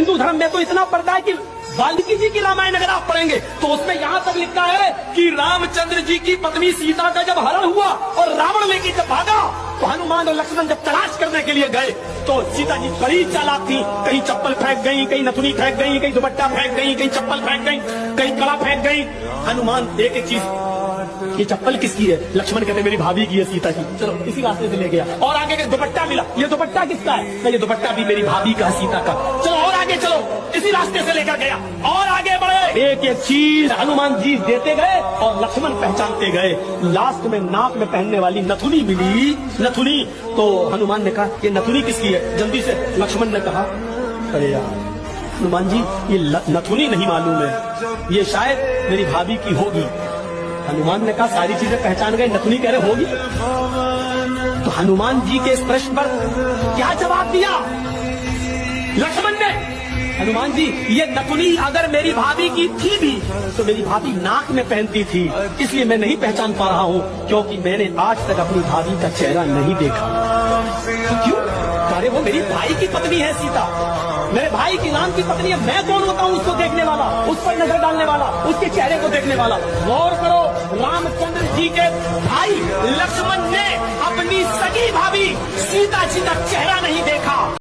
हिंदू धर्म में तो इतना पर्दा है कि वाल्मीकि जी की रामायण अगर आप पढ़ेंगे तो उसमें यहाँ तक लिखा है कि रामचंद्र जी की पत्नी सीता का जब हरण हुआ और रावण लेके जब भागा तो हनुमान और लक्ष्मण जब तलाश करने के लिए गए तो सीता जी बड़ी चालाक थी। कहीं चप्पल फेंक गई, कहीं नथुनी फेंक गई, कहीं दुपट्टा फेंक गई, कहीं चप्पल फेंक गई, कहीं कड़ा फेंक गई। हनुमान एक एक चीज, ये चप्पल किसकी है? लक्ष्मण कहते मेरी भाभी की है सीता की। चलो इसी रास्ते से ले गया। और आगे दुपट्टा मिला, ये दुपट्टा किसका है? ये दुपट्टा भी मेरी भाभी का, सीता का। चलो और आगे चलो, इसी रास्ते से लेकर गया और आगे बढ़े। एक एक चीज हनुमान जी देते गए और लक्ष्मण पहचानते गए। लास्ट में नाक में पहनने वाली नथुनी मिली, नथुनी। तो हनुमान ने कहा ये नथुनी किसकी है? जल्दी से लक्ष्मण ने कहा अरे यार हनुमान जी ये नथुनी नहीं मालूम है, ये शायद मेरी भाभी की होगी। हनुमान ने कहा सारी चीजें पहचान गए, नथुनी कह रहे होगी। तो हनुमान जी के इस प्रश्न पर क्या जवाब दिया लक्ष्मण ने? हनुमान जी ये नथुनी अगर मेरी भाभी की थी भी तो मेरी भाभी नाक में पहनती थी, इसलिए मैं नहीं पहचान पा रहा हूँ, क्योंकि मैंने आज तक अपनी भाभी का चेहरा नहीं देखा। तो क्यों? अरे वो मेरी भाई की पत्नी है सीता, मेरे भाई की नाम की पत्नी है। मैं कौन होता हूँ उसको देखने वाला, उस पर नजर डालने वाला, उसके चेहरे को देखने वाला? गौर करो, रामचंद्र जी के भाई लक्ष्मण ने अपनी सगी भाभी सीता जी का चेहरा नहीं देखा।